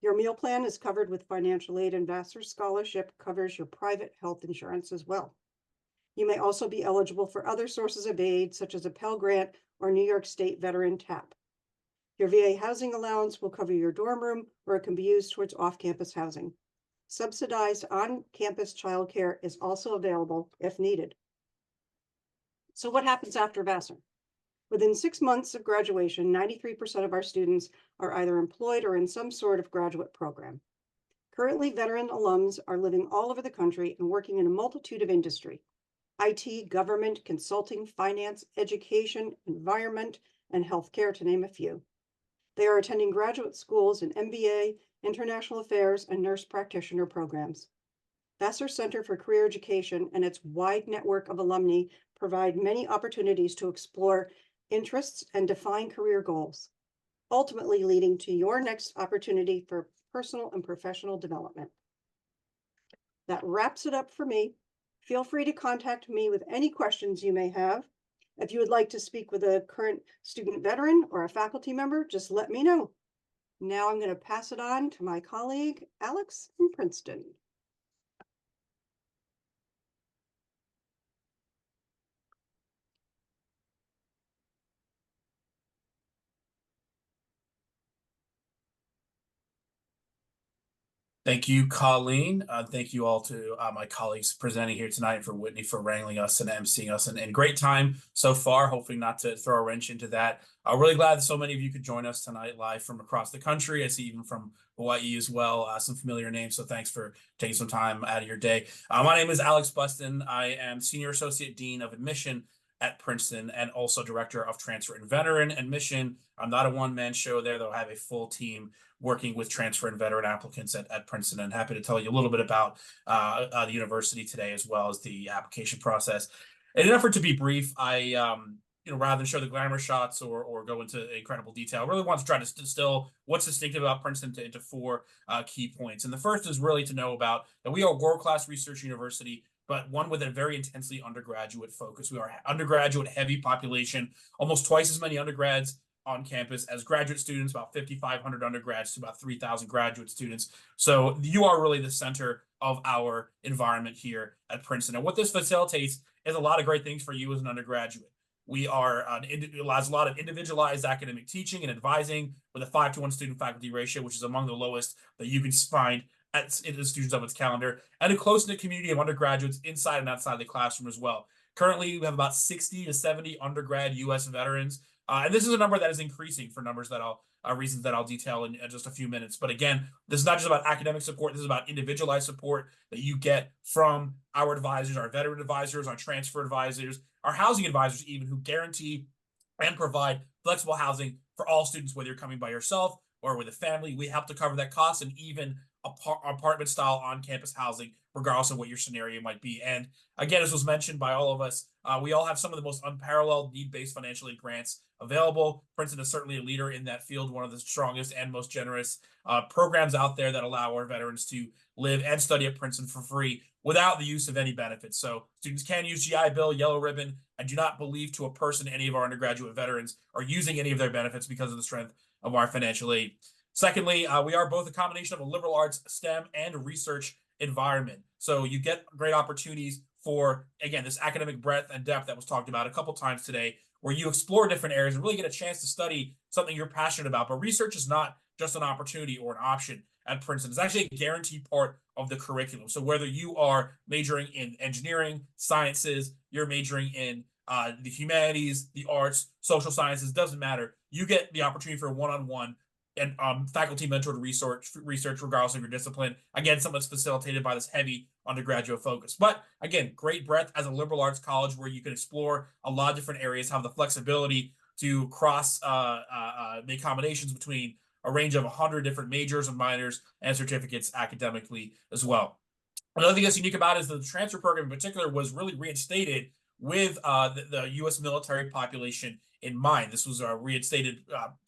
Your meal plan is covered with financial aid, and Vassar Scholarship covers your private health insurance as well. You may also be eligible for other sources of aid, such as a Pell Grant or New York State Veteran TAP. Your VA housing allowance will cover your dorm room, or it can be used towards off-campus housing. Subsidized on-campus childcare is also available if needed. So what happens after Vassar? Within 6 months of graduation, 93% of our students are either employed or in some sort of graduate program. Currently, veteran alums are living all over the country and working in a multitude of industry: IT, government, consulting, finance, education, environment, and healthcare, to name a few. They are attending graduate schools in MBA, international affairs, and nurse practitioner programs. Vassar Center for Career Education and its wide network of alumni provide many opportunities to explore interests and define career goals, ultimately leading to your next opportunity for personal and professional development. That wraps it up for me. Feel free to contact me with any questions you may have. If you would like to speak with a current student veteran or a faculty member, just let me know. Now I'm going to pass it on to my colleague, Alex from Princeton. Thank you, Colleen. Thank you all to my colleagues presenting here tonight, for Whitney for wrangling us and emceeing us, and great time so far. Hopefully not to throw a wrench into that. I'm really glad that so many of you could join us tonight live from across the country. I see even from Hawaii as well, some familiar names. So thanks for taking some time out of your day. My name is Alex Buston. I am Senior Associate Dean of Admission at Princeton and also director of transfer and veteran admission. I'm not a one-man show there, though I have a full team working with transfer and veteran applicants at Princeton, and happy to tell you a little bit about the university today, as well as the application process. In an effort to be brief, I rather than show the glamour shots or go into incredible detail, I really want to try to distill what's distinctive about Princeton into four key points. And the first is really to know about that we are a world-class research university, but one with a very intensely undergraduate focus. We are undergraduate heavy population, almost twice as many undergrads on campus as graduate students, about 5,500 undergrads to about 3,000 graduate students. So you are really the center of our environment here at Princeton. And what this facilitates is a lot of great things for you as an undergraduate. We are allows a lot of individualized academic teaching and advising with a 5-to-1 student faculty ratio, which is among the lowest that you can find in the students of its calendar, and a close-knit community of undergraduates inside and outside the classroom as well. Currently, we have about 60 to 70 undergrad U.S. veterans, and this is a number that is increasing for numbers that reasons that I'll detail in just a few minutes. But again, this is not just about academic support. This is about individualized support that you get from our advisors, our veteran advisors, our transfer advisors, our housing advisors, even, who guarantee and provide flexible housing for all students, whether you're coming by yourself or with a family. We help to cover that cost, and even apartment style on-campus housing, regardless of what your scenario might be. And again, as was mentioned by all of us, we all have some of the most unparalleled need-based financial aid grants available. Princeton is certainly a leader in that field, one of the strongest and most generous programs out there that allow our veterans to live and study at Princeton for free without the use of any benefits. So students can use GI Bill, Yellow Ribbon. I do not believe to a person any of our undergraduate veterans are using any of their benefits because of the strength of our financial aid. Secondly, we are both a combination of a liberal arts, STEM, and research environment. So you get great opportunities for, again, this academic breadth and depth that was talked about a couple times today, where you explore different areas and really get a chance to study something you're passionate about. But research is not just an opportunity or an option at Princeton. It's actually a guaranteed part of the curriculum. So whether you are majoring in engineering, sciences, you're majoring in the humanities, the arts, social sciences, doesn't matter. You get the opportunity for one-on-one and faculty mentored research regardless of your discipline. Again, something that's facilitated by this heavy undergraduate focus. But again, great breadth as a liberal arts college where you can explore a lot of different areas, have the flexibility to cross make combinations between a range of 100 different majors and minors and certificates academically as well. Another thing that's unique about it is that the transfer program in particular was really reinstated with the U.S. military population in mind. This was a reinstated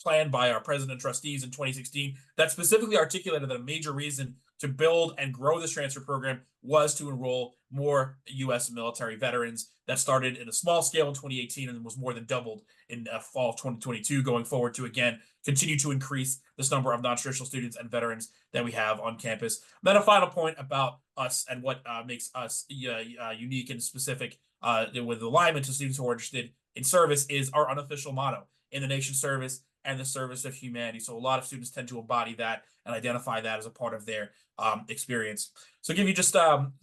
plan by our president and trustees in 2016 that specifically articulated that a major reason to build and grow this transfer program was to enroll more U.S. military veterans. That started in a small scale in 2018 and was more than doubled in fall of 2022, going forward to, again, continue to increase this number of non-traditional students and veterans that we have on campus. Then a final point about us and what makes us unique and specific with alignment to students who are interested in service is our unofficial motto: in the nation's service and the service of humanity. So a lot of students tend to embody that and identify that as a part of their experience. So give you just some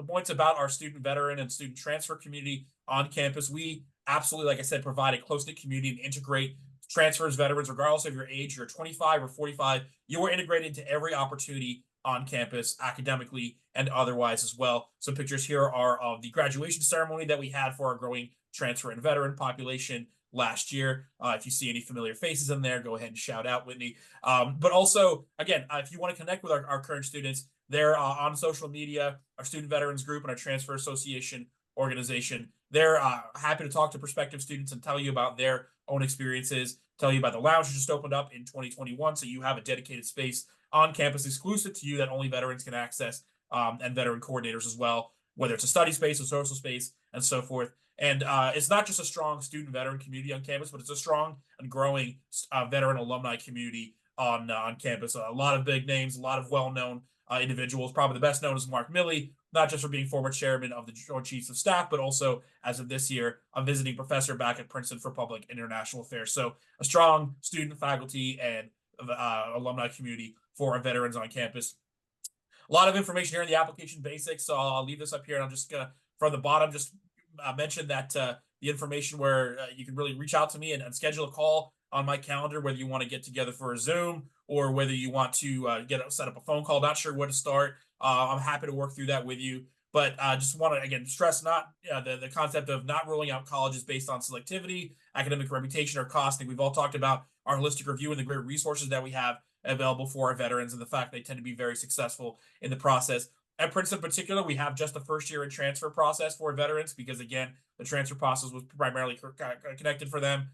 points about our student veteran and student transfer community on campus. We absolutely, like I said, provide a close-knit community and integrate transfers, veterans, regardless of your age. You're 25 or 45, you are integrated into every opportunity on campus, academically and otherwise as well. Some pictures here are of the graduation ceremony that we had for our growing transfer and veteran population last year. If you see any familiar faces in there, go ahead and shout out, Whitney. But also, again, if you want to connect with our current students, they're on social media, our Student Veterans Group and our Transfer Association organization. They're happy to talk to prospective students and tell you about their own experiences, tell you about the lounge that just opened up in 2021. So you have a dedicated space on campus exclusive to you that only veterans can access, and veteran coordinators as well, whether it's a study space, a social space, and so forth. And it's not just a strong student veteran community on campus, but it's a strong and growing veteran alumni community on campus. A lot of big names, a lot of well-known individuals. Probably the best known is Mark Milley, not just for being former chairman of the Joint Chiefs of Staff, but also, as of this year, a visiting professor back at Princeton for Public and International Affairs. So a strong student, faculty, and alumni community for our veterans on campus. A lot of information here in the application basics, so I'll leave this up here, and I'm just gonna, from the bottom, just mention that the information where you can really reach out to me and schedule a call on my calendar, whether you want to get together for a Zoom or whether you want to set up a phone call. Not sure where to start. I'm happy to work through that with you. But just want to, again, stress not the concept of not ruling out colleges based on selectivity, academic reputation, or cost. I think we've all talked about our holistic review and the great resources that we have available for our veterans and the fact they tend to be very successful in the process. At Princeton in particular, we have just the first year in transfer process for veterans because, again, the transfer process was primarily connected for them,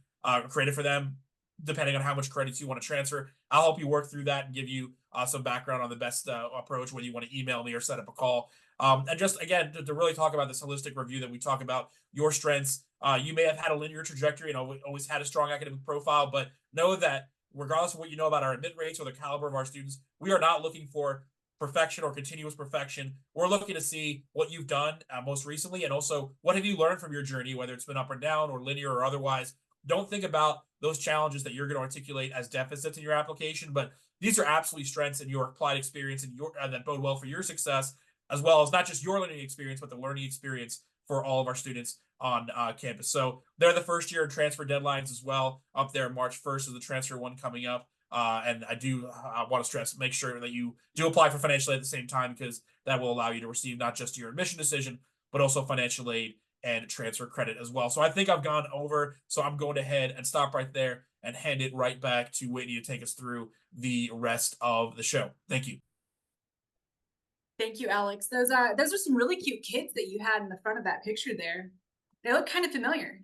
created for them, depending on how much credits you want to transfer. I'll help you work through that and give you some background on the best approach, whether you want to email me or set up a call. And just, again, to really talk about this holistic review that we talk about your strengths. You may have had a linear trajectory and always had a strong academic profile, but know that regardless of what you know about our admit rates or the caliber of our students, we are not looking for perfection or continuous perfection. We're looking to see what you've done most recently, and also what have you learned from your journey, whether it's been up or down or linear or otherwise. Don't think about those challenges that you're going to articulate as deficits in your application, but these are absolutely strengths in your applied experience and that bode well for your success, as well as not just your learning experience, but the learning experience for all of our students on campus. So they're the first year transfer deadlines as well. Up there, March 1st is the transfer one coming up. And I want to stress, make sure that you do apply for financial aid at the same time, because that will allow you to receive not just your admission decision, but also financial aid and transfer credit as well. So I think I've gone over, so I'm going ahead and stop right there and hand it right back to Whitney to take us through the rest of the show. Thank you. Thank you, Alex. Those are some really cute kids that you had in the front of that picture there. They look kind of familiar.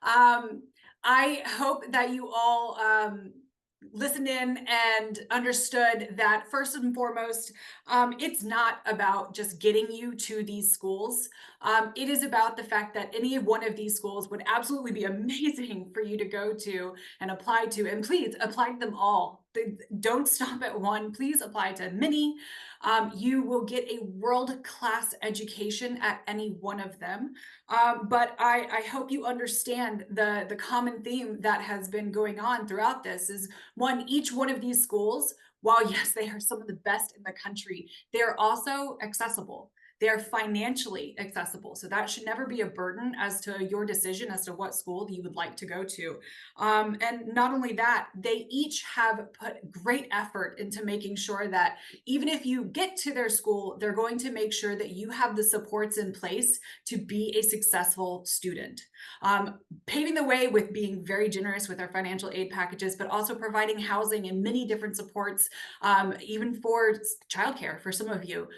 I hope that you all listened in and understood that first and foremost, it's not about just getting you to these schools. It is about the fact that any one of these schools would absolutely be amazing for you to go to and apply to. And please apply to them all. Don't stop at one. Please apply to many. You will get a world-class education at any one of them. But I hope you understand the common theme that has been going on throughout this is, one, each one of these schools, while yes, they are some of the best in the country, they're also accessible. They are financially accessible. So that should never be a burden as to your decision as to what school you would like to go to. And not only that, they each have put great effort into making sure that even if you get to their school, they're going to make sure that you have the supports in place to be a successful student. Paving the way with being very generous with our financial aid packages, but also providing housing and many different supports, even for childcare for some of you.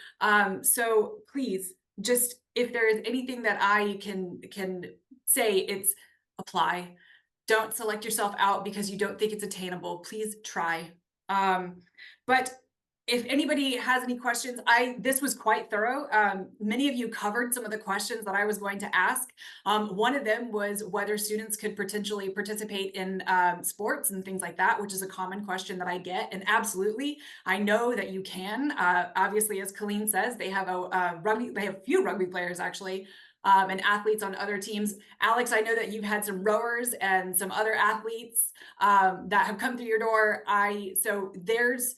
So please, just if there is anything that I can say, it's apply. Don't select yourself out because you don't think it's attainable. Please try. But if anybody has any questions, this was quite thorough. Many of you covered some of the questions that I was going to ask. One of them was whether students could potentially participate in sports and things like that, which is a common question that I get. And absolutely, I know that you can. Obviously, as Colleen says, they have a few rugby players actually, and athletes on other teams. Alex, I know that you've had some rowers and some other athletes that have come through your door. So there's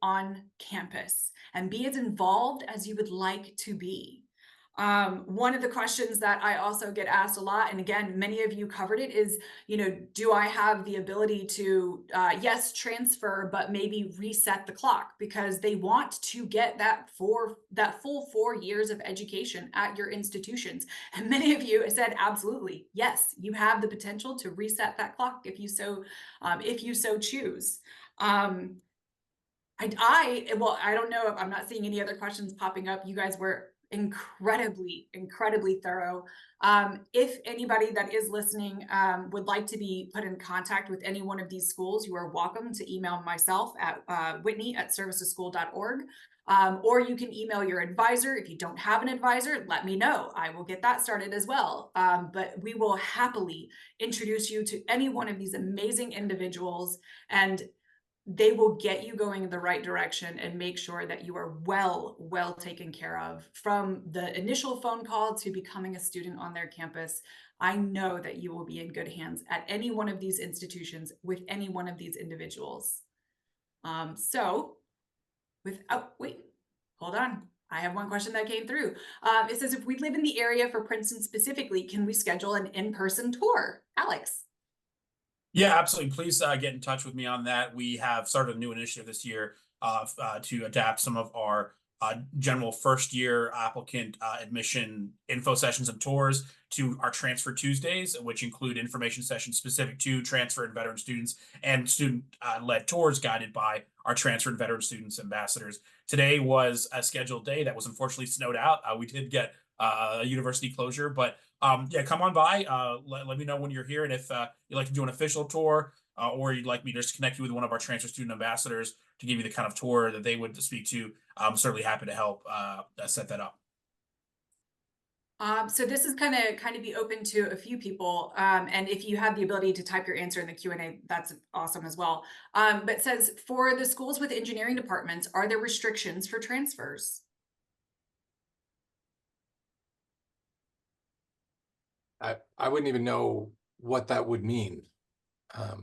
on campus and be as involved as you would like to be. One of the questions that I also get asked a lot, and again, many of you covered it, is, do I have the ability to, yes, transfer, but maybe reset the clock, because they want to get that full 4 years of education at your institutions. And many of you said, absolutely, yes, you have the potential to reset that clock if you so choose. I don't know if I'm not seeing any other questions popping up. You guys were incredibly thorough. If anybody that is listening would like to be put in contact with any one of these schools, you are welcome to email myself at whitney@serviceschool.org. Or you can email your advisor. If you don't have an advisor, let me know. I will get that started as well. But we will happily introduce you to any one of these amazing individuals, and they will get you going in the right direction and make sure that you are well taken care of from the initial phone call to becoming a student on their campus. I know that you will be in good hands at any one of these institutions with any one of these individuals. Wait, hold on. I have one question that came through. It says, if we live in the area for Princeton specifically, can we schedule an in-person tour? Alex. Yeah, absolutely. Please get in touch with me on that. We have started a new initiative this year to adapt some of our general first year applicant admission info sessions and tours to our Transfer Tuesdays, which include information sessions specific to transfer and veteran students and student led tours guided by our transfer and veteran students ambassadors. Today was a scheduled day that was unfortunately snowed out. We did get a university closure, but yeah, come on by. Let me know when you're here, and if you'd like to do an official tour or you'd like me to just connect you with one of our transfer student ambassadors to give you the kind of tour that they would speak to, I'm certainly happy to help set that up. So this is kind of be open to a few people. And if you have the ability to type your answer in the Q&A, that's awesome as well. But it says, for the schools with engineering departments, are there restrictions for transfers? I wouldn't even know what that would mean. I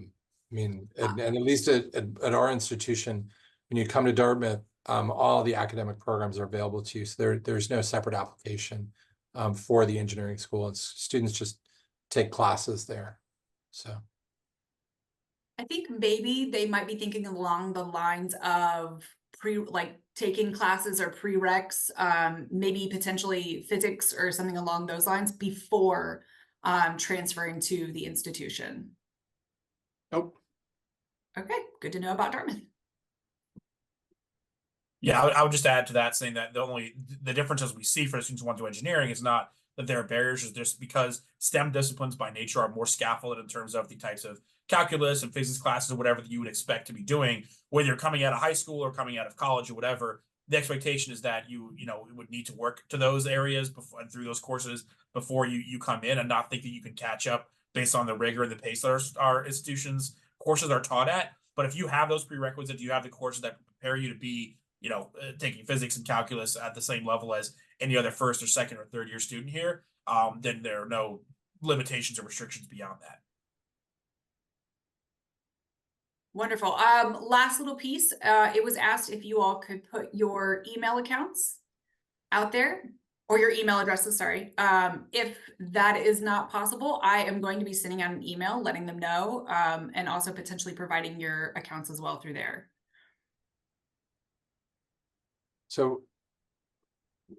mean, and at least at our institution, when you come to Dartmouth, all the academic programs are available to you. So there's no separate application for the engineering school. And students just take classes there. So I think maybe they might be thinking along the lines of taking classes or prereqs, maybe potentially physics or something along those lines before transferring to the institution. Nope. Okay, good to know about Dartmouth. Yeah, I would just add to that, saying that the differences we see for students who want to do engineering is not that there are barriers, is just because STEM disciplines by nature are more scaffolded in terms of the types of calculus and physics classes or whatever that you would expect to be doing, whether you're coming out of high school or coming out of college or whatever. The expectation is that you would need to work to those areas before and through those courses before you come in, and not think that you can catch up based on the rigor and the pace that our institutions courses are taught at. But if you have those prerequisites, you have the courses that prepare you to be taking physics and calculus at the same level as any other first or second or third year student here, then there are no limitations or restrictions beyond that. Wonderful. Last little piece, it was asked if you all could put your email accounts out there, or your email addresses, sorry. If that is not possible, I am going to be sending out an email letting them know, and also potentially providing your accounts as well through there. So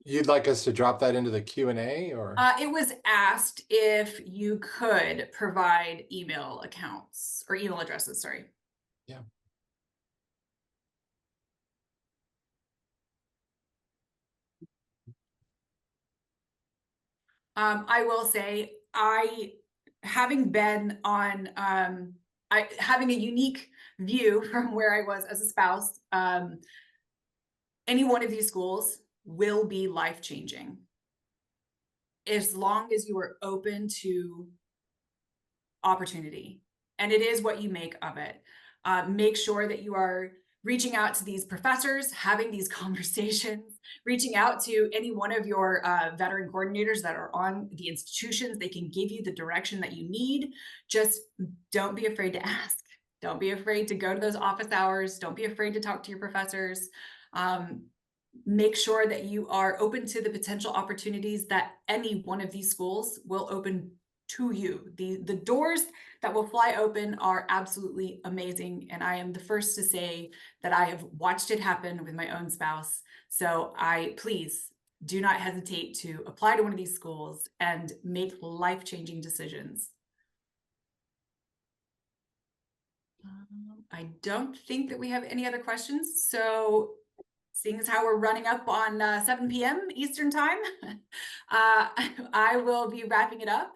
you'd like us to drop that into the Q&A, or? It was asked if you could provide email accounts or email addresses, sorry. Yeah. I will say, having been on, having a unique view from where I was as a spouse, any one of these schools will be life-changing. As long as you are open to opportunity, and it is what you make of it. Make sure that you are reaching out to these professors, having these conversations, reaching out to any one of your veteran coordinators that are on the institutions. They can give you the direction that you need. Just don't be afraid to ask. Don't be afraid to go to those office hours. Don't be afraid to talk to your professors. Make sure that you are open to the potential opportunities that any one of these schools will open to you. The doors that will fly open are absolutely amazing. And I am the first to say that I have watched it happen with my own spouse. So please do not hesitate to apply to one of these schools and make life-changing decisions. I don't think that we have any other questions. So seeing as how we're running up on 7 p.m. Eastern time, I will be wrapping it up.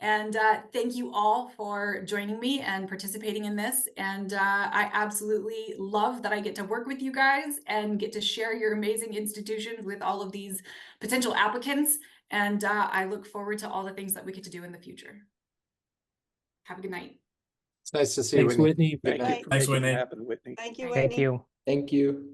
And thank you all for joining me and participating in this. And I absolutely love that I get to work with you guys and get to share your amazing institutions with all of these potential applicants. And I look forward to all the things that we get to do in the future. Have a good night. It's nice to see you, Thanks, Whitney. Thank you for Thanks, making it Whitney. happen, Whitney. Thank you, Whitney. Thank you. Thank you.